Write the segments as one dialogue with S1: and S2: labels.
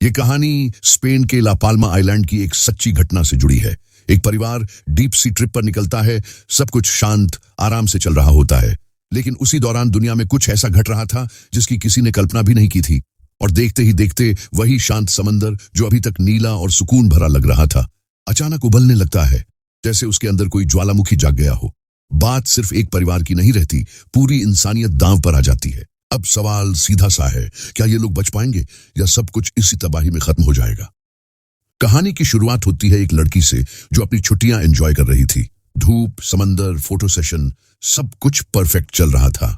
S1: ये कहानी स्पेन के ला पाल्मा आइलैंड की एक सच्ची घटना से जुड़ी है। एक परिवार डीप सी ट्रिप पर निकलता है, सब कुछ शांत आराम से चल रहा होता है, लेकिन उसी दौरान दुनिया में कुछ ऐसा घट रहा था जिसकी किसी ने कल्पना भी नहीं की थी। और देखते ही देखते वही शांत समंदर जो अभी तक नीला और सुकून भरा लग रहा था, अचानक उबलने लगता है, जैसे उसके अंदर कोई ज्वालामुखी जाग गया हो। बात सिर्फ एक परिवार की नहीं रहती, पूरी इंसानियत दांव पर आ जाती है। अब सवाल सीधा सा है, क्या ये लोग बच पाएंगे या सब कुछ इसी तबाही में खत्म हो जाएगा? कहानी की शुरुआत होती है एक लड़की से जो अपनी छुट्टियां एंजॉय कर रही थी। धूप, समंदर, फोटो सेशन, सब कुछ परफेक्ट चल रहा था।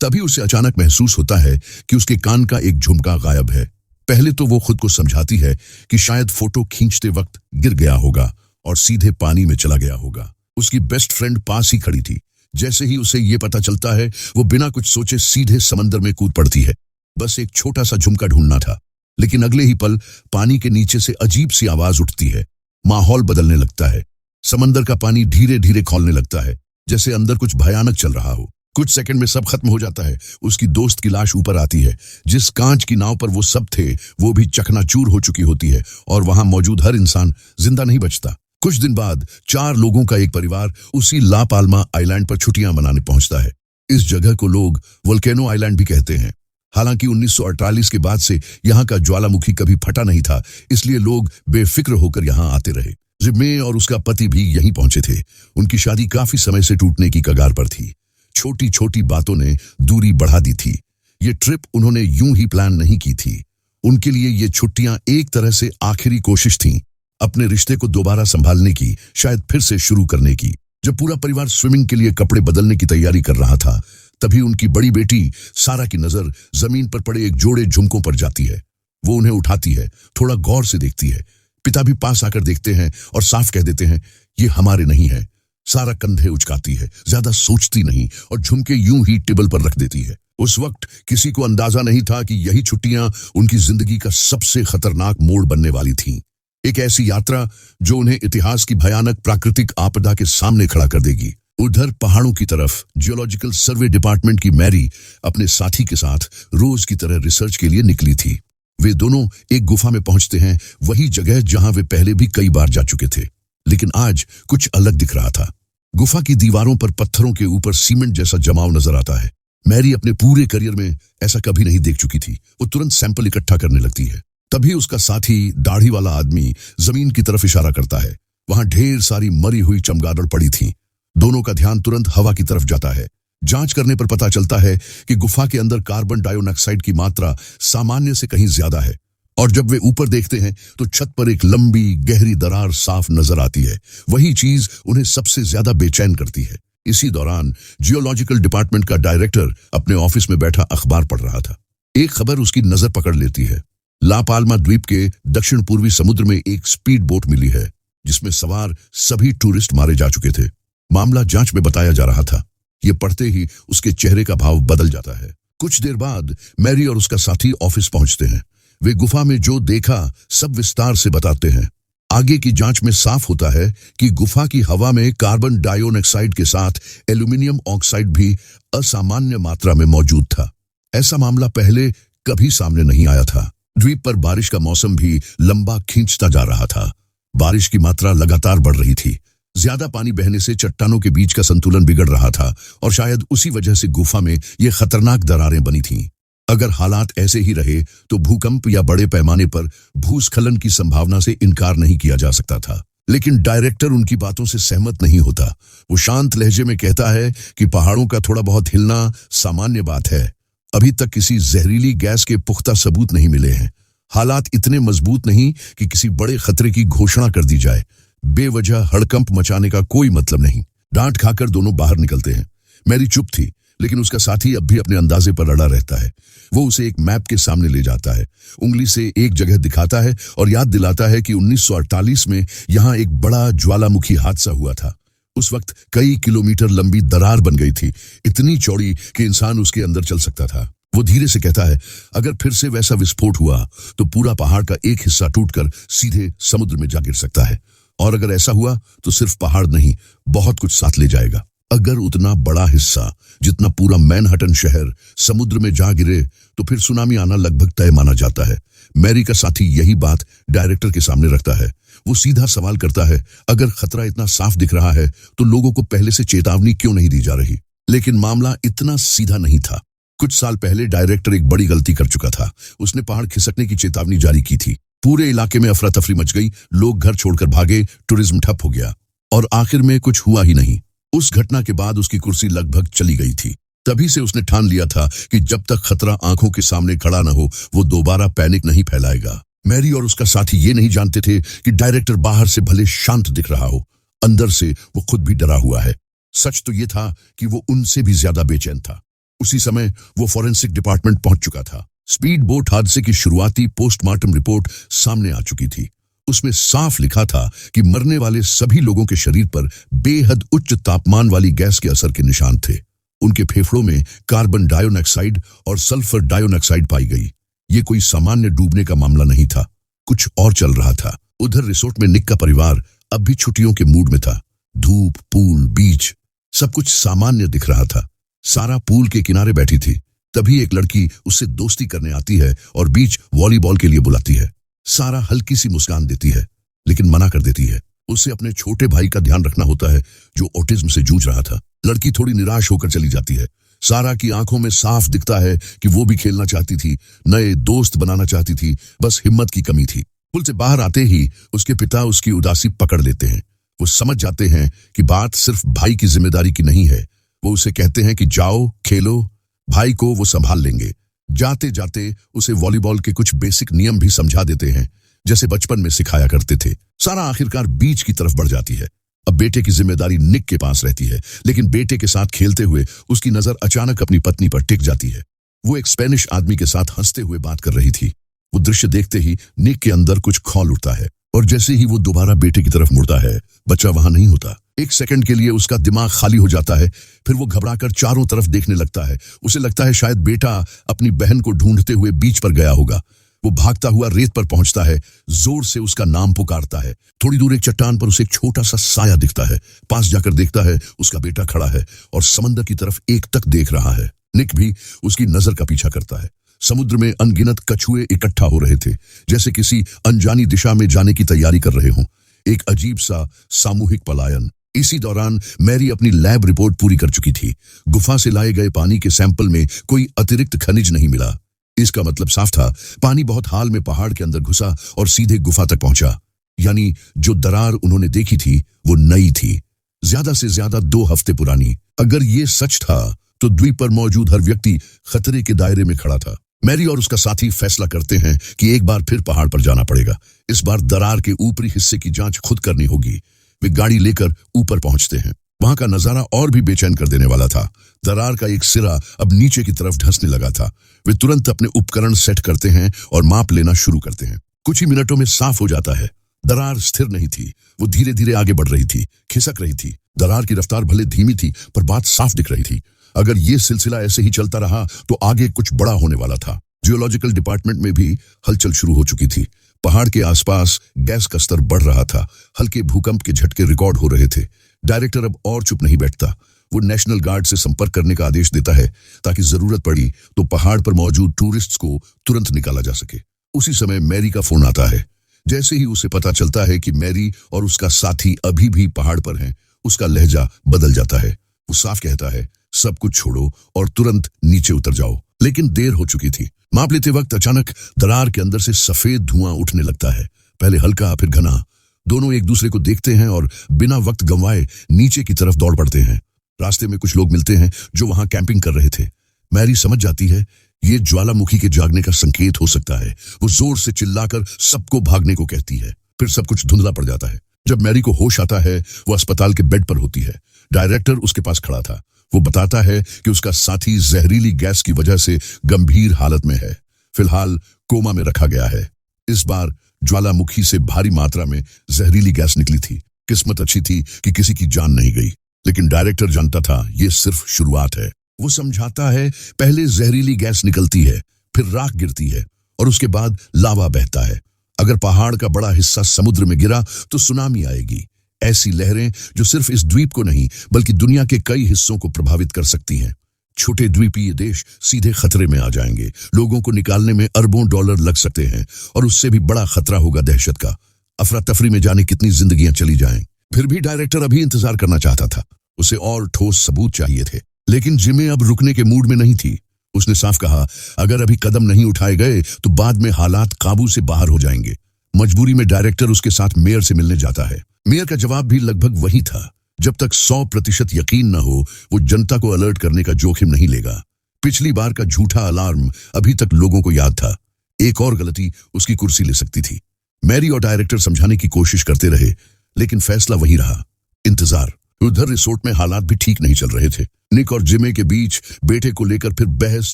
S1: तभी उसे अचानक महसूस होता है कि उसके कान का एक झुमका गायब है। पहले तो वो खुद को समझाती है कि शायद फोटो खींचते वक्त गिर गया होगा और सीधे पानी में चला गया होगा। उसकी बेस्ट फ्रेंड पास ही खड़ी थी। जैसे ही उसे ये पता चलता है, वो बिना कुछ सोचे सीधे समंदर में कूद पड़ती है। बस एक छोटा सा झुमका ढूंढना था, लेकिन अगले ही पल पानी के नीचे से अजीब सी आवाज उठती है। माहौल बदलने लगता है। समंदर का पानी धीरे धीरे खौलने लगता है, जैसे अंदर कुछ भयानक चल रहा हो। कुछ सेकंड में सब खत्म हो जाता है। उसकी दोस्त की लाश ऊपर आती है। जिस कांच की नाव पर वो सब थे, वो भी चकनाचूर हो चुकी होती है और वहां मौजूद हर इंसान जिंदा नहीं बचता। कुछ दिन बाद 4 लोगों का एक परिवार उसी ला पाल्मा आइलैंड पर छुट्टियां मनाने पहुंचता है। इस जगह को लोग वोल्केनो आइलैंड भी कहते हैं। हालांकि 1948 के बाद से यहाँ का ज्वालामुखी कभी फटा नहीं था, इसलिए लोग बेफिक्र होकर यहाँ आते रहे। जिम्मे और उसका पति भी यहीं पहुंचे थे। उनकी शादी काफी समय से टूटने की कगार पर थी। छोटी छोटी बातों ने दूरी बढ़ा दी थी। ये ट्रिप उन्होंने यूं ही प्लान नहीं की थी। उनके लिए ये छुट्टियां एक तरह से आखिरी कोशिश थी, अपने रिश्ते को दोबारा संभालने की, शायद फिर से शुरू करने की। जब पूरा परिवार स्विमिंग के लिए कपड़े बदलने की तैयारी कर रहा था, तभी उनकी बड़ी बेटी सारा की नजर जमीन पर पड़े एक जोड़े झुमकों पर जाती है। वो उन्हें उठाती है, थोड़ा गौर से देखती है। पिता भी पास आकर देखते हैं और साफ कह देते हैं, ये हमारे नहीं है। सारा कंधे उचकाती है, ज्यादा सोचती नहीं और झुमके यूं ही टेबल पर रख देती है। उस वक्त किसी को अंदाजा नहीं था कि यही छुट्टियां उनकी जिंदगी का सबसे खतरनाक मोड़ बनने वाली थीं। एक ऐसी यात्रा जो उन्हें इतिहास की भयानक प्राकृतिक आपदा के सामने खड़ा कर देगी। उधर पहाड़ों की तरफ जियोलॉजिकल सर्वे डिपार्टमेंट की मैरी अपने साथी के साथ रोज की तरह रिसर्च के लिए निकली थी। वे दोनों एक गुफा में पहुंचते हैं, वही जगह जहां वे पहले भी कई बार जा चुके थे, लेकिन आज कुछ अलग दिख रहा था। गुफा की दीवारों पर पत्थरों के ऊपर सीमेंट जैसा जमाव नजर आता है। मैरी अपने पूरे करियर में ऐसा कभी नहीं देख चुकी थी। वो तुरंत सैंपल इकट्ठा करने लगती है। तभी उसका साथी, दाढ़ी वाला आदमी, जमीन की तरफ इशारा करता है। वहां ढेर सारी मरी हुई चमगादड़ पड़ी थी। दोनों का ध्यान तुरंत हवा की तरफ जाता है। जांच करने पर पता चलता है कि गुफा के अंदर कार्बन डाइऑक्साइड की मात्रा सामान्य से कहीं ज्यादा है। और जब वे ऊपर देखते हैं तो छत पर एक लंबी गहरी दरार साफ नजर आती है। वही चीज उन्हें सबसे ज्यादा बेचैन करती है। इसी दौरान जियोलॉजिकल डिपार्टमेंट का डायरेक्टर अपने ऑफिस में बैठा अखबार पढ़ रहा था। एक खबर उसकी नजर पकड़ लेती है। ला पाल्मा द्वीप के दक्षिण पूर्वी समुद्र में एक स्पीड बोट मिली है, जिसमें सवार सभी टूरिस्ट मारे जा चुके थे। मामला जांच में बताया जा रहा था। ये पढ़ते ही उसके चेहरे का भाव बदल जाता है। कुछ देर बाद मैरी और उसका साथी ऑफिस पहुंचते हैं। वे गुफा में जो देखा सब विस्तार से बताते हैं। आगे की जांच में साफ होता है कि गुफा की हवा में कार्बन डाइऑक्साइड के साथ एल्यूमिनियम ऑक्साइड भी असामान्य मात्रा में मौजूद था। ऐसा मामला पहले कभी सामने नहीं आया था। द्वीप पर बारिश का मौसम भी लंबा खींचता जा रहा था। बारिश की मात्रा लगातार बढ़ रही थी। ज्यादा पानी बहने से चट्टानों के बीच का संतुलन बिगड़ रहा था और शायद उसी वजह से गुफा में ये खतरनाक दरारें बनी थीं। अगर हालात ऐसे ही रहे तो भूकंप या बड़े पैमाने पर भूस्खलन की संभावना से इनकार नहीं किया जा सकता था। लेकिन डायरेक्टर उनकी बातों से सहमत नहीं होता। वो शांत लहजे में कहता है कि पहाड़ों का थोड़ा बहुत हिलना सामान्य बात है। अभी तक किसी जहरीली गैस के पुख्ता सबूत नहीं मिले हैं। हालात इतने मजबूत नहीं कि किसी बड़े खतरे की घोषणा कर दी जाए। बेवजह हड़कंप मचाने का कोई मतलब नहीं। डांट खाकर दोनों बाहर निकलते हैं। मैरी चुप थी, लेकिन उसका साथी अब भी अपने अंदाजे पर अड़ा रहता है। वो उसे एक मैप के सामने ले जाता है, उंगली से एक जगह दिखाता है और याद दिलाता है कि 1948 में यहाँ एक बड़ा ज्वालामुखी हादसा हुआ था। उस वक्त कई किलोमीटर लंबी दरार बन गई थी, इतनी चौड़ी कि इंसान उसके अंदर चल सकता था। वो धीरे से कहता है, अगर फिर से वैसा विस्फोट हुआ तो पूरा पहाड़ का एक हिस्सा टूटकर सीधे समुद्र में जा गिर सकता है। और अगर ऐसा हुआ तो सिर्फ पहाड़ नहीं, बहुत कुछ साथ ले जाएगा। अगर उतना बड़ा हिस्सा जितना पूरा मैनहट्टन शहर समुद्र में जा गिरे तो फिर सुनामी आना लगभग तय माना जाता है। मैरी का साथी यही बात डायरेक्टर के सामने रखता है। वो सीधा सवाल करता है, अगर खतरा इतना साफ दिख रहा है तो लोगों को पहले से चेतावनी क्यों नहीं दी जा रही? लेकिन मामला इतना सीधा नहीं था। कुछ साल पहले डायरेक्टर एक बड़ी गलती कर चुका था। उसने पहाड़ खिसकने की चेतावनी जारी की थी। पूरे इलाके में अफरा तफरी मच गई, लोग घर छोड़कर भागे, टूरिज्म ठप हो गया और आखिर में कुछ हुआ ही नहीं। उस घटना के बाद उसकी कुर्सी लगभग चली गई थी। तभी से उसने ठान लिया था कि जब तक खतरा आंखों के सामने खड़ा न हो, वो दोबारा पैनिक नहीं फैलाएगा। मैरी और उसका साथी ये नहीं जानते थे कि डायरेक्टर बाहर से भले शांत दिख रहा हो, अंदर से वो खुद भी डरा हुआ है। सच तो ये था कि वो उनसे भी ज्यादा बेचैन था। उसी समय वो फॉरेंसिक डिपार्टमेंट पहुंच चुका था। स्पीड बोट हादसे की शुरुआती पोस्टमार्टम रिपोर्ट सामने आ चुकी थी। उसमें साफ लिखा था कि मरने वाले सभी लोगों के शरीर पर बेहद उच्च तापमान वाली गैस के असर के निशान थे। उनके फेफड़ों में कार्बन डाइऑक्साइड और सल्फर डाइऑक्साइड पाई गई। ये कोई सामान्य डूबने का मामला नहीं था, कुछ और चल रहा था। उधर रिसोर्ट में निक का परिवार अब भी छुट्टियों के मूड में था। धूप, पूल, बीच, सब कुछ सामान्य दिख रहा था। सारा पूल के किनारे बैठी थी। तभी एक लड़की उससे दोस्ती करने आती है और बीच वॉलीबॉल के लिए बुलाती है। सारा हल्की सी मुस्कान देती है, लेकिन मना कर देती है। उसे अपने छोटे भाई का ध्यान रखना होता है जो ऑटिज्म से जूझ रहा था। लड़की थोड़ी निराश होकर चली जाती है। सारा की आंखों में साफ दिखता है कि वो भी खेलना चाहती थी, नए दोस्त बनाना चाहती थी, बस हिम्मत की कमी थी। पुल से बाहर आते ही उसके पिता उसकी उदासी पकड़ लेते हैं। वो समझ जाते हैं कि बात सिर्फ भाई की जिम्मेदारी की नहीं है। वो उसे कहते हैं कि जाओ खेलो, भाई को वो संभाल लेंगे। जाते जाते उसे वॉलीबॉल के कुछ बेसिक नियम भी समझा देते हैं, जैसे बचपन में सिखाया करते थे। सारा आखिरकार बीच की तरफ बढ़ जाती है। अब बेटे की जिम्मेदारी निक के पास रहती है, लेकिन बेटे के साथ खेलते हुए उसकी नजर अचानक अपनी पत्नी पर टिक जाती है। वो एक स्पेनिश आदमी के साथ हंसते हुए बात कर रही थी। वो दृश्य देखते ही निक के अंदर कुछ खौल उठता है और जैसे ही वो दोबारा बेटे की तरफ मुड़ता है, बच्चा वहां नहीं होता। एक सेकंड के लिए उसका दिमाग खाली हो जाता है। फिर वो घबराकर चारों तरफ देखने लगता है। उसे लगता है शायद बेटा अपनी बहन को ढूंढते हुए बीच पर गया होगा। वो भागता हुआ रेत पर पहुंचता है, जोर से उसका नाम पुकारता है। थोड़ी दूर एक चट्टान पर उसे एक छोटा सा साया दिखता है। पास जाकर देखता है, उसका बेटा खड़ा है और समंदर की तरफ एकटक देख रहा है। निक भी उसकी नजर का पीछा करता है। समुद्र में अनगिनत कछुए इकट्ठा हो रहे थे, जैसे किसी अनजानी दिशा में जाने की तैयारी कर रहे हों। एक अजीब सा सामूहिक पलायन। इसी दौरान मैरी अपनी लैब रिपोर्ट पूरी कर चुकी थी। गुफा से लाए गए पानी के सैंपल में कोई अतिरिक्त खनिज नहीं मिला। इसका मतलब साफ था, पानी बहुत हाल में पहाड़ के अंदर घुसा और सीधे गुफा तक पहुंचा। यानी जो दरार उन्होंने देखी थी वो नई थी, ज्यादा से ज्यादा 2 हफ्ते पुरानी। अगर ये सच था तो द्वीप पर मौजूद हर व्यक्ति खतरे के दायरे में खड़ा था। मैरी और उसका साथी फैसला करते हैं कि एक बार फिर पहाड़ पर जाना पड़ेगा। इस बार दरार के ऊपरी हिस्से की जांच खुद करनी होगी। वे गाड़ी लेकर ऊपर पहुंचते हैं। वहां का नजारा और भी बेचैन कर देने वाला था। दरार का एक सिरा अब नीचे की तरफ धंसने लगा था। वे तुरंत अपने उपकरण सेट करते हैं और माप लेना शुरू करते हैं। कुछ ही मिनटों में साफ हो जाता है। दरार स्थिर नहीं थी, वो धीरे धीरे आगे बढ़ रही थी, खिसक रही थी। दरार की रफ्तार भले धीमी थी, पर बात साफ दिख रही थी। अगर ये सिलसिला ऐसे ही चलता रहा तो आगे कुछ बड़ा होने वाला था। जियोलॉजिकल डिपार्टमेंट में भी हलचल शुरू हो चुकी थी। पहाड़ के आसपास गैस का स्तर बढ़ रहा था। हल्के भूकंप के झटके रिकॉर्ड हो रहे थे। डायरेक्टर अब और चुप नहीं बैठता। वो नेशनल गार्ड से संपर्क करने का आदेश देता है ताकि जरूरत पड़ी तो पहाड़ पर मौजूद टूरिस्ट्स को तुरंत निकाला जा सके। उसी समय मैरी का फोन आता है। जैसे ही उसे पता चलता है कि मैरी और उसका साथी अभी भी पहाड़ पर हैं, उसका लहजा बदल जाता है। वो साफ कहता है, सब कुछ छोड़ो और तुरंत नीचे उतर जाओ। लेकिन देर हो चुकी थी। माप लेते वक्त अचानक दरार के अंदर से सफेद धुआं उठने लगता है, पहले हल्का फिर घना। दोनों एक दूसरे को देखते हैं और बिना वक्त गंवाए नीचे की तरफ दौड़ पड़ते हैं। रास्ते में कुछ लोग मिलते हैं जो वहां कैंपिंग कर रहे थे। मैरी समझ जाती है ये ज्वालामुखी के जागने का संकेत हो सकता है। वो जोर से चिल्लाकर सबको भागने को कहती है। फिर सब कुछ धुंधला पड़ जाता है। जब मैरी को होश आता है, वो अस्पताल के बेड पर होती है। डायरेक्टर उसके पास खड़ा था। वो बताता है कि उसका साथी जहरीली गैस की वजह से गंभीर हालत में है, फिलहाल कोमा में रखा गया है। इस बार ज्वालामुखी से भारी मात्रा में जहरीली गैस निकली थी। किस्मत अच्छी थी कि किसी की जान नहीं गई, लेकिन डायरेक्टर जानता था ये सिर्फ शुरुआत है। वो समझाता है, पहले जहरीली गैस निकलती है, फिर राख गिरती है और उसके बाद लावा बहता है। अगर पहाड़ का बड़ा हिस्सा समुद्र में गिरा तो सुनामी आएगी। ऐसी लहरें जो सिर्फ इस द्वीप को नहीं बल्कि दुनिया के कई हिस्सों को प्रभावित कर सकती हैं। छोटे द्वीपीय देश सीधे खतरे में आ जाएंगे। लोगों को निकालने में अरबों डॉलर लग सकते हैं और उससे भी बड़ा खतरा होगा दहशत का। अफरा तफरी में जाने कितनी जिंदगियां चली जाएं। फिर भी डायरेक्टर अभी इंतजार करना चाहता था। उसे और ठोस सबूत चाहिए थे, लेकिन जिमे अब रुकने के मूड में नहीं थी। उसने साफ कहा, अगर अभी कदम नहीं उठाए गए तो बाद में हालात काबू से बाहर हो जाएंगे। मजबूरी में डायरेक्टर उसके साथ मेयर से मिलने जाता है। मेयर का जवाब भी लगभग वही था, जब तक 100% यकीन न हो वो जनता को अलर्ट करने का जोखिम नहीं लेगा। पिछली बार का झूठा अलार्म अभी तक लोगों को याद था। एक और गलती उसकी कुर्सी ले सकती थी। मैरी और डायरेक्टर समझाने की कोशिश करते रहे, लेकिन फैसला वही रहा, इंतजार। उधर रिसोर्ट में हालात भी ठीक नहीं चल रहे थे। निक और जिमे के बीच बेटे को लेकर फिर बहस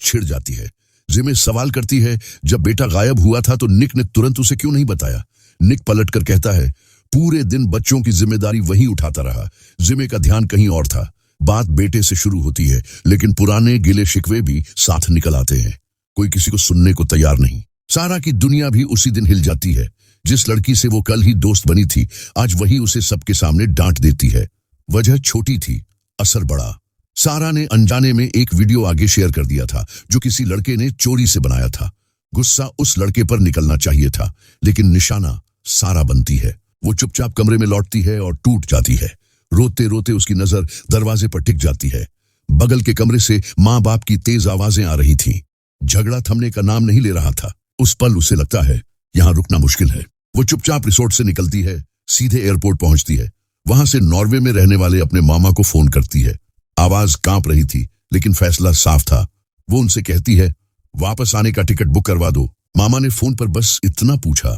S1: छिड़ जाती है। जिमे सवाल करती है, जब बेटा गायब हुआ था तो निक ने तुरंत उसे क्यों नहीं बताया? निक पलटकर कहता है, पूरे दिन बच्चों की जिम्मेदारी वही उठाता रहा। जिमे का ध्यान कहीं और था। बात बेटे से शुरू होती है, लेकिन पुराने गिले शिकवे भी साथ निकल आते हैं। कोई किसी को सुनने को तैयार नहीं। सारा की दुनिया भी उसी दिन हिल जाती है। जिस लड़की से वो कल ही दोस्त बनी थी, आज वही उसे सबके सामने डांट देती है। वजह छोटी थी, असर बड़ा। सारा ने अनजाने में एक वीडियो आगे शेयर कर दिया था, जो किसी लड़के ने चोरी से बनाया था। गुस्सा उस लड़के पर निकलना चाहिए था, लेकिन निशाना सारा बनती है। वो चुपचाप कमरे में लौटती है और टूट जाती है। रोते रोते उसकी नजर दरवाजे पर टिक जाती है। बगल के कमरे से माँ बाप की तेज आवाजें आ रही थीं। झगड़ा थमने का नाम नहीं ले रहा था। उस पल उसे लगता है, यहाँ रुकना मुश्किल है। वो चुपचाप रिसोर्ट से निकलती है, सीधे एयरपोर्ट पहुंचती है। वहां से नॉर्वे में रहने वाले अपने मामा को फोन करती है। आवाज कांप रही थी, लेकिन फैसला साफ था। वो उनसे कहती है, वापस आने का टिकट बुक करवा दो। मामा ने फोन पर बस इतना पूछा,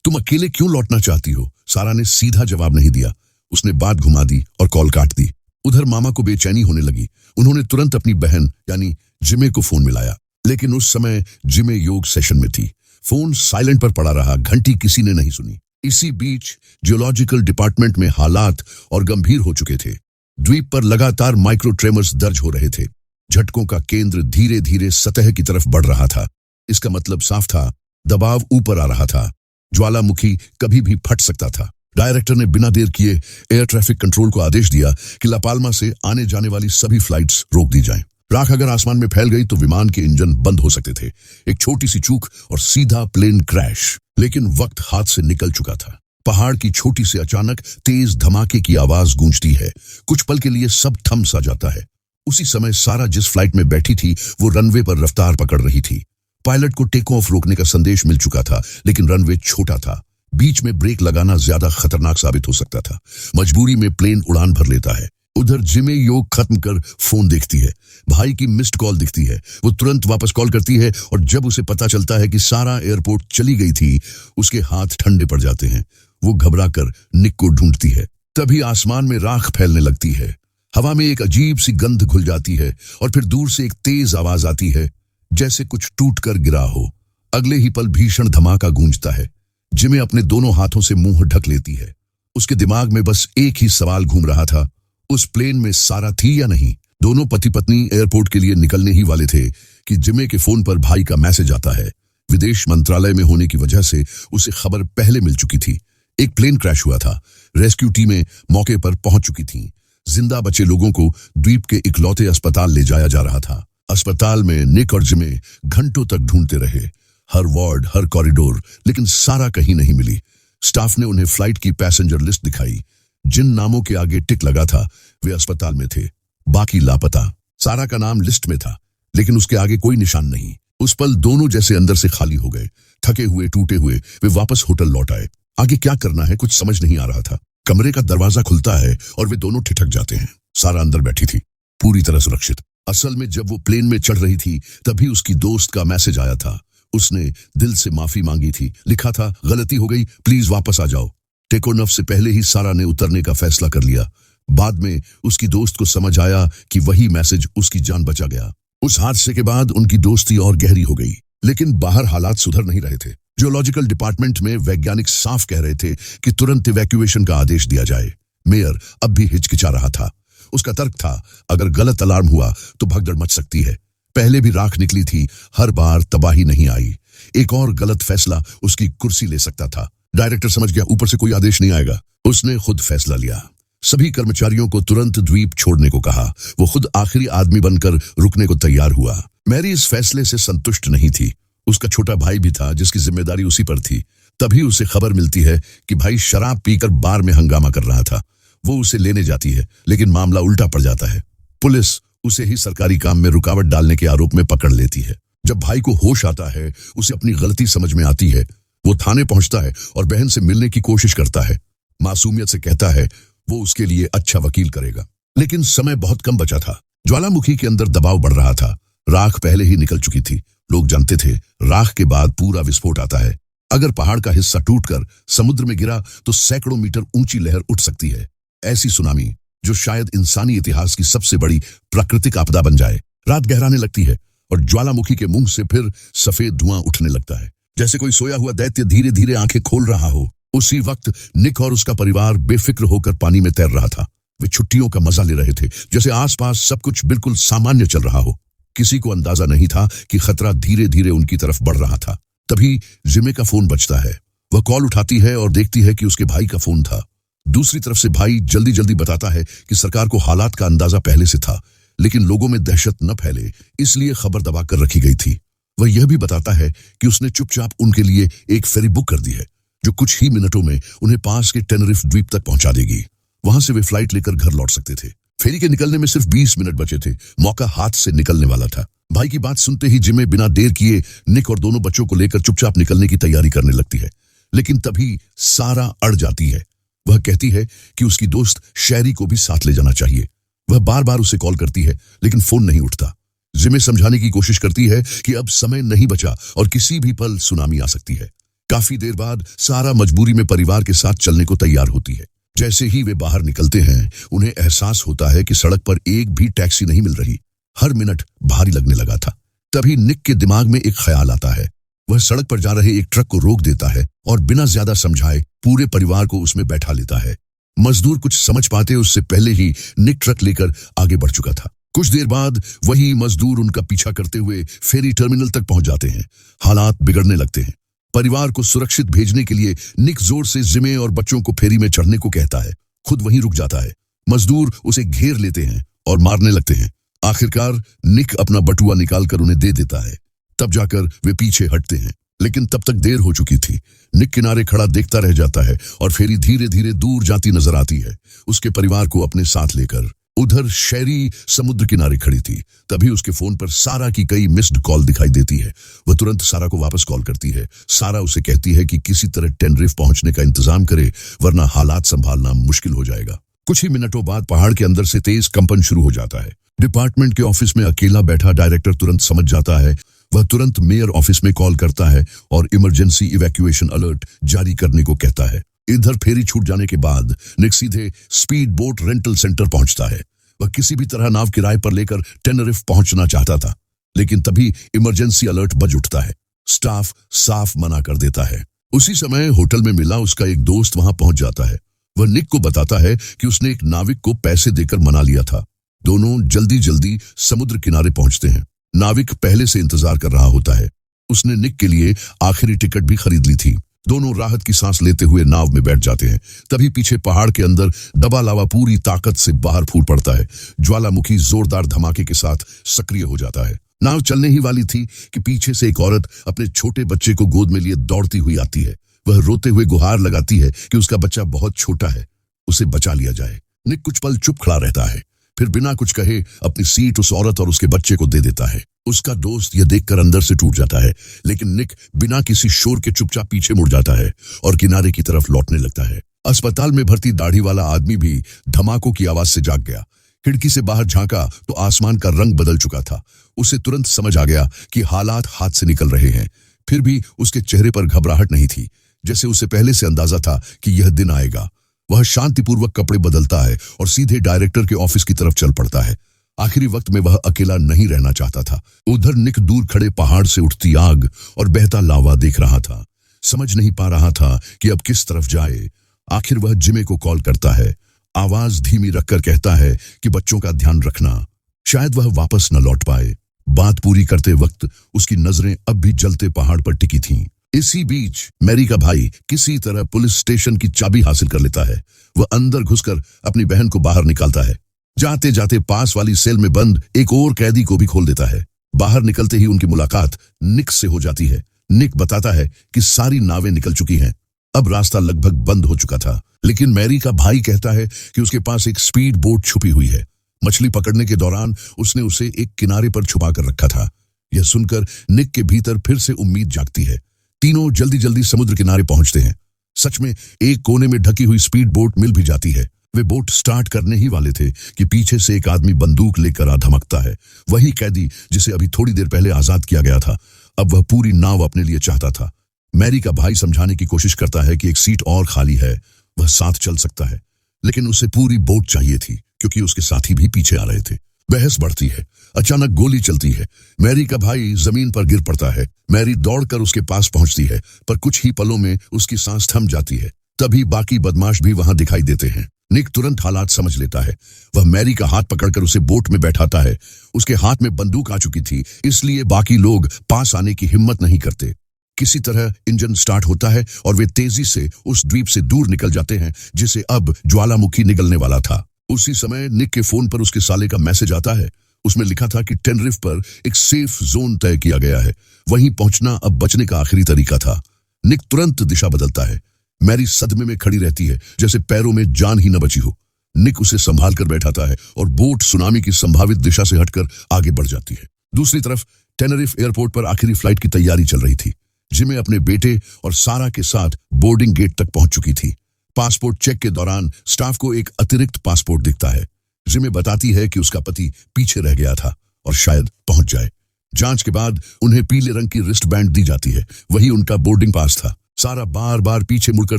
S1: तुम अकेले क्यों लौटना चाहती हो? सारा ने सीधा जवाब नहीं दिया। उसने बात घुमा दी और कॉल काट दी। उधर मामा को बेचैनी होने लगी। उन्होंने तुरंत अपनी बहन यानी जिमे को फोन मिलाया, लेकिन उस समय जिमे योग सेशन में थी। फोन साइलेंट पर पड़ा रहा, घंटी किसी ने नहीं सुनी। इसी बीच जियोलॉजिकल डिपार्टमेंट में हालात और गंभीर हो चुके थे। द्वीप पर लगातार माइक्रो ट्रेमर्स दर्ज हो रहे थे। झटकों का केंद्र धीरे धीरे सतह की तरफ बढ़ रहा था। इसका मतलब साफ था, दबाव ऊपर आ रहा था। ज्वालामुखी कभी भी फट सकता था। डायरेक्टर ने बिना देर किए एयर ट्रैफिक कंट्रोल को आदेश दिया कि लापाल्मा से आने जाने वाली सभी फ्लाइट्स रोक दी जाएं। राख अगर आसमान में फैल गई तो विमान के इंजन बंद हो सकते थे। एक छोटी सी चूक और सीधा प्लेन क्रैश। लेकिन वक्त हाथ से निकल चुका था। पहाड़ की छोटी से अचानक तेज धमाके की आवाज गूंजती है। कुछ पल के लिए सब थम सा जाता है। उसी समय सारा जिस फ्लाइट में बैठी थी वो रनवे पर रफ्तार पकड़ रही थी। पायलट को टेक ऑफ रोकने का संदेश मिल चुका था, लेकिन रनवे छोटा था। बीच में ब्रेक लगाना ज्यादा खतरनाक साबित हो सकता था। मजबूरी में प्लेन उड़ान भर लेता है। उधर जिमे योग खत्म कर फोन देखती है। भाई की मिस्ड कॉल दिखती है। वो तुरंत वापस कॉल करती है और जब उसे पता चलता है कि सारा एयरपोर्ट चली गई थी, उसके हाथ ठंडे पड़ जाते हैं। वो घबराकर निक को ढूंढती है। तभी आसमान में राख फैलने लगती है। हवा में एक अजीब सी गंध घुल जाती है और फिर दूर से एक तेज आवाज आती है, जैसे कुछ टूट कर गिरा हो। अगले ही पल भीषण धमाका गूंजता है। जिमे अपने दोनों हाथों से मुंह ढक लेती है। उसके दिमाग में बस एक ही सवाल घूम रहा था, उस प्लेन में सारा थी या नहीं? दोनों पति पत्नी एयरपोर्ट के लिए निकलने ही वाले थे कि जिमे के फोन पर भाई का मैसेज आता है। विदेश मंत्रालय में होने की वजह से उसे खबर पहले मिल चुकी थी। एक प्लेन क्रैश हुआ था। रेस्क्यू टीमें मौके पर पहुंच चुकी थीं। जिंदा बचे लोगों को द्वीप के इकलौते अस्पताल ले जाया जा रहा था। अस्पताल में निक और जिमे घंटों तक ढूंढते रहे, हर वार्ड, हर कॉरिडोर, लेकिन सारा कहीं नहीं मिली। स्टाफ ने उन्हें फ्लाइट की पैसेंजर लिस्ट दिखाई। जिन नामों के आगे टिक लगा था वे अस्पताल में थे, बाकी लापता। सारा का नाम लिस्ट में था, लेकिन उसके आगे कोई निशान नहीं। उस पल दोनों जैसे अंदर से खाली हो गए। थके हुए, टूटे हुए वे वापस होटल लौट आए। आगे क्या करना है कुछ समझ नहीं आ रहा था। कमरे का दरवाजा खुलता है और वे दोनों ठिठक जाते हैं। सारा अंदर बैठी थी, पूरी तरह सुरक्षित। असल में जब वो प्लेन में चढ़ रही थी तभी उसकी दोस्त का मैसेज आया था। उसने दिल से माफी मांगी थी। लिखा था, गलती हो गई, प्लीज वापस आ जाओ। टेकोनफ से पहले ही सारा ने उतरने का फैसला कर लिया। बाद में उसकी दोस्त को समझ आया कि वही मैसेज उसकी जान बचा गया। उस हादसे के बाद उनकी दोस्ती और गहरी हो गई, लेकिन बाहर हालात सुधर नहीं रहे थे। जियोलॉजिकल डिपार्टमेंट में वैज्ञानिक साफ कह रहे थे कि तुरंत इवैक्यूएशन का आदेश दिया जाए। मेयर अब भी हिचकिचा रहा था। उसका तर्क था, अगर गलत अलार्म हुआ तो भगदड़ मच सकती है। पहले भी राख निकली थी, हर बार तबाही नहीं आई। एक और गलत फैसला उसकी कुर्सी ले सकता था। डायरेक्टर समझ गया ऊपर से कोई आदेश नहीं आएगा। उसने खुद फैसला लिया। सभी कर्मचारियों को तुरंत द्वीप छोड़ने को कहा। वो खुद आखिरी आदमी बनकर रुकने को तैयार हुआ। मैरी इस फैसले से संतुष्ट नहीं थी। उसका छोटा भाई भी था जिसकी जिम्मेदारी उसी पर थी। तभी उसे खबर मिलती है कि भाई शराब पीकर बार में हंगामा कर रहा था। वो उसे लेने जाती है, लेकिन मामला उल्टा पड़ जाता है। पुलिस उसे ही सरकारी काम में रुकावट डालने के आरोप में पकड़ लेती है। जब भाई को होश आता है, उसे अपनी गलती समझ में आती है। वो थाने पहुंचता है और बहन से मिलने की कोशिश करता है। मासूमियत से कहता है वो उसके लिए अच्छा वकील करेगा। लेकिन समय बहुत कम बचा था। ज्वालामुखी के अंदर दबाव बढ़ रहा था। राख पहले ही निकल चुकी थी। लोग जानते थे राख के बाद पूरा विस्फोट आता है। अगर पहाड़ का हिस्सा टूटकर समुद्र में गिरा तो सैकड़ों मीटर ऊंची लहर उठ सकती है। ऐसी सुनामी जो शायद इंसानी इतिहास की सबसे बड़ी प्राकृतिक आपदा बन जाए। रात गहराने लगती है और ज्वालामुखी के मुंह से फिर सफेद धुआं उठने लगता है, जैसे कोई सोया हुआ दैत्य धीरे धीरे आंखें खोल रहा हो। उसी वक्त निक और उसका परिवार बेफिक्र होकर पानी में तैर रहा था। वे छुट्टियों का मजा ले रहे थे, जैसे आसपास सब कुछ बिल्कुल सामान्य चल रहा हो। किसी को अंदाजा नहीं था कि खतरा धीरे धीरे उनकी तरफ बढ़ रहा था। तभी जिमे का फोन बजता है। वह कॉल उठाती है और देखती है कि उसके भाई का फोन था। दूसरी तरफ से भाई जल्दी जल्दी बताता है कि सरकार को हालात का अंदाजा पहले से था, लेकिन लोगों में दहशत न फैले इसलिए खबर दबाकर रखी गई थी। वह यह भी बताता है कि उसने चुपचाप उनके लिए एक फेरी बुक कर दी है, जो कुछ ही मिनटों में उन्हें पास के टेनरिफ द्वीप तक पहुंचा देगी। वहां से वे फ्लाइट लेकर घर लौट सकते थे। फेरी के निकलने में सिर्फ 20 मिनट बचे थे। मौका हाथ से निकलने वाला था। भाई की बात सुनते ही जिमे बिना देर किए निक और दोनों बच्चों को लेकर चुपचाप निकलने की तैयारी करने लगती है। लेकिन तभी सारा अड़ जाती है। वह कहती है कि उसकी दोस्त शैरी को भी साथ ले जाना चाहिए। वह बार बार उसे कॉल करती है, लेकिन फोन नहीं उठता। जिमे समझाने की कोशिश करती है कि अब समय नहीं बचा और किसी भी पल सुनामी आ सकती है। काफी देर बाद सारा मजबूरी में परिवार के साथ चलने को तैयार होती है। जैसे ही वे बाहर निकलते हैं, उन्हें एहसास होता है कि सड़क पर एक भी टैक्सी नहीं मिल रही। हर मिनट भारी लगने लगा था। तभी निक के दिमाग में एक ख्याल आता है। वह सड़क पर जा रहे एक ट्रक को रोक देता है और बिना ज्यादा समझाए पूरे परिवार को उसमें बैठा लेता है। मजदूर कुछ समझ पाते उससे पहले ही निक ट्रक लेकर आगे बढ़ चुका था। कुछ देर बाद वही मजदूर उनका पीछा करते हुए फेरी टर्मिनल तक पहुंच जाते हैं। हालात बिगड़ने लगते हैं। परिवार को सुरक्षित भेजने के लिए निक जोर से जिमे और बच्चों को फेरी में चढ़ने को कहता है। खुद वहीं रुक जाता है। मजदूर उसे घेर लेते हैं और मारने लगते हैं। आखिरकार निक अपना बटुआ निकालकर उन्हें दे देता है। तब जाकर वे पीछे हटते हैं, लेकिन तब तक देर हो चुकी थी। निक किनारे खड़ा देखता रह जाता है और फेरी धीरे धीरे दूर जाती नजर आती है, उसके परिवार को अपने साथ लेकर। उधर शैरी समुद्र किनारे खड़ी थी। तभी उसके फोन पर सारा की कई मिस्ड कॉल दिखाई देती है। वह तुरंत सारा को वापस कॉल करती है। सारा उसे कहती है कि किसी तरह टेनरिफ पहुंचने का इंतजाम करे, वरना हालात संभालना मुश्किल हो जाएगा। कुछ ही मिनटों बाद पहाड़ के अंदर से तेज कंपन शुरू हो जाता है। डिपार्टमेंट के ऑफिस में अकेला बैठा डायरेक्टर तुरंत समझ जाता है। वह तुरंत मेयर ऑफिस में कॉल करता है और इमरजेंसी इवैक्यूएशन अलर्ट जारी करने को कहता है। इधर फेरी छूट जाने के बाद निक सीधे स्पीड बोट रेंटल सेंटर पहुंचता है। वह किसी भी तरह नाव किराए पर लेकर टेनरिफ पहुंचना चाहता था, लेकिन तभी इमरजेंसी अलर्ट बज उठता है। स्टाफ साफ मना कर देता है। उसी समय होटल में मिला उसका एक दोस्त वहां पहुंच जाता है। वह निक को बताता है कि उसने एक नाविक को पैसे देकर मना लिया था। दोनों जल्दी जल्दी समुद्र किनारे पहुंचते हैं। नाविक पहले से इंतजार कर रहा होता है। उसने निक के लिए आखिरी टिकट भी खरीद ली थी। दोनों राहत की सांस लेते हुए नाव में बैठ जाते हैं। तभी पीछे पहाड़ के अंदर दबा लावा पूरी ताकत से बाहर फूट पड़ता है। ज्वालामुखी जोरदार धमाके के साथ सक्रिय हो जाता है। नाव चलने ही वाली थी कि पीछे से एक औरत अपने छोटे बच्चे को गोद में लिए दौड़ती हुई आती है। वह रोते हुए गुहार लगाती है कि उसका बच्चा बहुत छोटा है, उसे बचा लिया जाए। निक कुछ पल चुप खड़ा रहता है, फिर बिना कुछ कहे अपनी सीट उस औरत और उसके बच्चे को दे देता है। उसका दोस्त यह देखकर अंदर से टूट जाता है, लेकिन निक बिना किसी शोर के चुपचाप पीछे मुड़ जाता है और किनारे की तरफ लौटने लगता है। अस्पताल में भर्ती दाढ़ी वाला आदमी भी धमाकों की आवाज से जाग गया। खिड़की से बाहर झांका तो आसमान का रंग बदल चुका था। उसे तुरंत समझ आ गया कि हालात हाथ से निकल रहे हैं। फिर भी उसके चेहरे पर घबराहट नहीं थी, जैसे उसे पहले से अंदाजा था कि यह दिन आएगा। वह शांतिपूर्वक कपड़े बदलता है और सीधे डायरेक्टर के ऑफिस की तरफ चल पड़ता है। आखिरी वक्त में वह अकेला नहीं रहना चाहता था। उधर निक दूर खड़े पहाड़ से उठती आग और बहता लावा देख रहा था। समझ नहीं पा रहा था कि अब किस तरफ जाए। आखिर वह जिमे को कॉल करता है। आवाज धीमी रखकर कहता है कि बच्चों का ध्यान रखना, शायद वह वापस न लौट पाए। बात पूरी करते वक्त उसकी नजरें अब भी जलते पहाड़ पर टिकी थीं। इसी बीच मैरी का भाई किसी तरह पुलिस स्टेशन की चाबी हासिल कर लेता है। वह अंदर घुसकर अपनी बहन को बाहर निकालता है। जाते जाते पास वाली सेल में बंद एक और कैदी को भी खोल देता है। बाहर निकलते ही उनकी मुलाकात निक से हो जाती है। निक बताता है कि सारी नावें निकल चुकी हैं, अब रास्ता लगभग बंद हो चुका था। लेकिन मैरी का भाई कहता है कि उसके पास एक स्पीड बोट छुपी हुई है। मछली पकड़ने के दौरान उसने उसे एक किनारे पर छुपा कर रखा था। यह सुनकर निक के भीतर फिर से उम्मीद जागती है। तीनों जल्दी जल्दी समुद्र किनारे पहुंचते हैं। सच में एक कोने में ढकी हुई स्पीड बोट मिल भी जाती है। वे बोट स्टार्ट करने ही वाले थे कि पीछे से एक आदमी बंदूक लेकर आ धमकता है। वही कैदी जिसे अभी थोड़ी देर पहले आजाद किया गया था, अब वह पूरी नाव अपने लिए चाहता था। मैरी का भाई समझाने की कोशिश करता है कि एक सीट और खाली है, वह साथ चल सकता है, लेकिन उसे पूरी बोट चाहिए थी क्योंकि उसके साथी भी पीछे आ रहे थे। बहस बढ़ती है। अचानक गोली चलती है। मैरी का भाई जमीन पर गिर पड़ता है। मैरी दौड़कर उसके पास पहुंचती है, पर कुछ ही पलों में उसकी सांस थम जाती है। तभी बाकी बदमाश भी वहां दिखाई देते हैं। निक तुरंत हालात समझ लेता है। वह मैरी का हाथ पकड़कर उसे बोट में बैठाता है। उसके हाथ में बंदूक आ चुकी थी, इसलिए बाकी लोग पास आने की हिम्मत नहीं करते। किसी तरह इंजन स्टार्ट होता है और वे तेजी से उस द्वीप से दूर निकल जाते हैं जिसे अब ज्वालामुखी निगलने वाला था। उसी समय निक के फोन पर उसके साले का मैसेज आता है। उसमें लिखा था कि टेनरिफ पर एक सेफ जोन तय किया गया है, वहीं पहुंचना अब बचने का आखिरी तरीका था। निक तुरंत दिशा बदलता है। मैरी सदमे में खड़ी रहती है, जैसे पैरों में जान ही न बची हो। निक उसे संभाल कर बैठाता है और बोट सुनामी की संभावित दिशा से हटकर आगे बढ़ जाती है। दूसरी तरफ टेनरिफ एयरपोर्ट पर आखिरी फ्लाइट की तैयारी चल रही थी। जिमे अपने बेटे और सारा के साथ बोर्डिंग गेट तक पहुंच चुकी थी। पासपोर्ट चेक के दौरान स्टाफ को एक अतिरिक्त पासपोर्ट दिखता है। जिमे बताती है कि उसका पति पीछे रह गया था और शायद पहुंच जाए। जांच के बाद उन्हें पीले रंग की रिस्ट बैंड दी जाती है, वही उनका बोर्डिंग पास था। सारा बार बार पीछे मुड़कर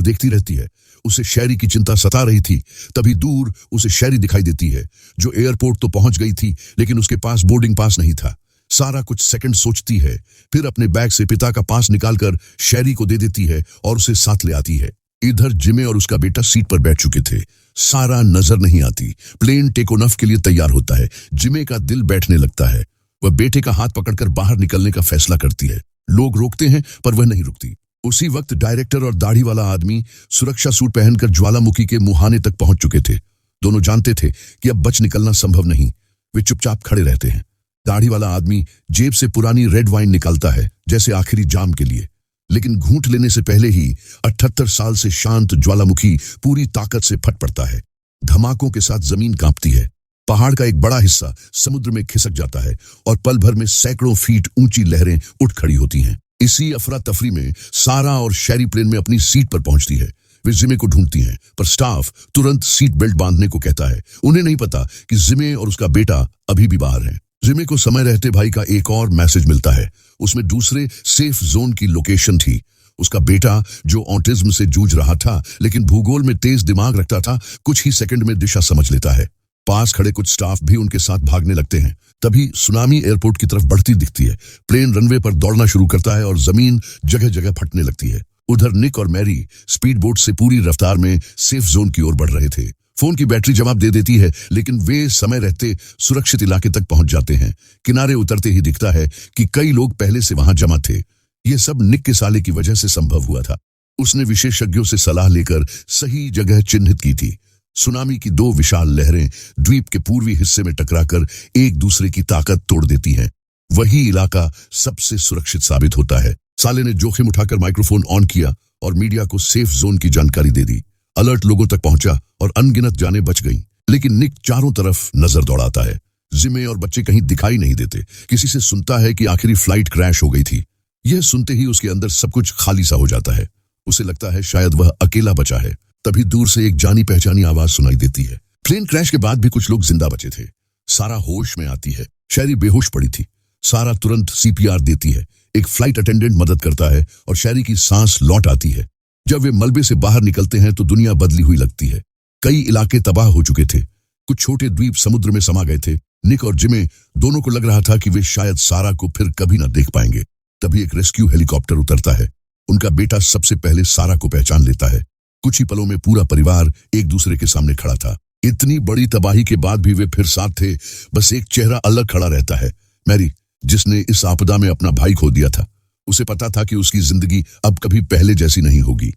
S1: देखती रहती है। उसे शैरी की चिंता सता रही थी। तभी दूर उसे शैरी दिखाई देती है, जो एयरपोर्ट तो पहुंच गई थी, लेकिन उसके पास बोर्डिंग पास नहीं था। सारा कुछ सेकंड सोचती है, फिर अपने बैग से पिता का पास निकालकर शैरी को दे देती है और उसे साथ ले आती है। इधर जिमे और उसका बेटा सीट पर बैठ चुके थे। सारा नजर नहीं आती। प्लेन टेक ऑफ के लिए तैयार होता है। जिमे का दिल बैठने लगता है। वह बेटे का हाथ पकड़कर बाहर निकलने का फैसला करती है। लोग रोकते हैं, पर वह नहीं रुकती। उसी वक्त डायरेक्टर और दाढ़ी वाला आदमी सुरक्षा सूट पहनकर ज्वालामुखी के मुहाने तक पहुंच चुके थे। दोनों जानते थे कि अब बच निकलना संभव नहीं। वे चुपचाप खड़े रहते हैं। दाढ़ी वाला आदमी जेब से पुरानी रेड वाइन निकालता है, जैसे आखिरी जाम के लिए, लेकिन घूंट लेने से पहले ही 78 साल से शांत ज्वालामुखी पूरी ताकत से फट पड़ता है। धमाकों के साथ जमीन कांपती है। पहाड़ का एक बड़ा हिस्सा समुद्र में खिसक जाता है और पल भर में सैकड़ों फीट ऊंची लहरें उठ खड़ी होती हैं। इसी अफरा तफरी में सारा और शैरी प्लेन में अपनी सीट पर पहुंचती है। वे जिमे को ढूंढती हैं, पर स्टाफ तुरंत सीट बेल्ट बांधने को कहता है। उन्हें नहीं पता कि जिमे और उसका बेटा अभी भी बाहर हैं। जिमे को समय रहते भाई का एक और मैसेज मिलता है। उसमें दूसरे सेफ जोन की लोकेशन थी। उसका बेटा, जो ऑटिज्म से जूझ रहा था लेकिन भूगोल में तेज दिमाग रखता था, कुछ ही सेकंड में दिशा समझ लेता है। पास खड़े कुछ स्टाफ भी उनके साथ भागने लगते हैं। तभी सुनामी एयरपोर्ट की तरफ बढ़ती दिखती है। प्लेन रनवे पर दौड़ना शुरू करता है और जमीन जगह जगह फटने लगती है। उधर निक और मैरी स्पीड बोट से पूरी रफ्तार में सेफ जोन की ओर बढ़ रहे थे। फोन की बैटरी जवाब दे देती है, लेकिन वे समय रहते सुरक्षित इलाके तक पहुंच जाते हैं। किनारे उतरते ही दिखता है कि कई लोग पहले से वहां जमा थे। यह सब निक के साले की वजह से संभव हुआ था। उसने विशेषज्ञों से सलाह लेकर सही जगह चिन्हित की थी। सुनामी की दो विशाल लहरें द्वीप के पूर्वी हिस्से में टकराकर एक दूसरे की ताकत तोड़ देती हैं। वही इलाका सबसे सुरक्षित साबित होता है। साले ने जोखिम उठाकर माइक्रोफोन ऑन किया और मीडिया को सेफ जोन की जानकारी दे दी। अलर्ट लोगों तक पहुंचा और अनगिनत जानें बच गईं। लेकिन निक चारों तरफ नजर दौड़ाता है। जिमे और बच्चे कहीं दिखाई नहीं देते। किसी से सुनता है कि आखिरी फ्लाइट क्रैश हो गई थी। यह सुनते ही उसके अंदर सब कुछ खाली सा हो जाता है। उसे लगता है शायद वह अकेला बचा है। तभी दूर से एक जानी पहचानी आवाज सुनाई देती है। प्लेन क्रैश के बाद भी कुछ लोग जिंदा बचे थे। सारा होश में आती है। शैरी बेहोश पड़ी थी। सारा तुरंत CPR देती है। एक फ्लाइट अटेंडेंट मदद करता है और शैरी की सांस लौट आती है। जब वे मलबे से बाहर निकलते हैं तो दुनिया बदली हुई लगती है। कई इलाके तबाह हो चुके थे। कुछ छोटे द्वीप समुद्र में समा गए थे। निक और जिमे दोनों को लग रहा था कि वे शायद सारा को फिर कभी न देख पाएंगे। तभी एक रेस्क्यू हेलीकॉप्टर उतरता है। उनका बेटा सबसे पहले सारा को पहचान लेता है। कुछ ही पलों में पूरा परिवार एक दूसरे के सामने खड़ा था। इतनी बड़ी तबाही के बाद भी वे फिर साथ थे। बस एक चेहरा अलग खड़ा रहता है। मैरी, जिसने इस आपदा में अपना भाई खो दिया था। उसे पता था कि उसकी जिंदगी अब कभी पहले जैसी नहीं होगी।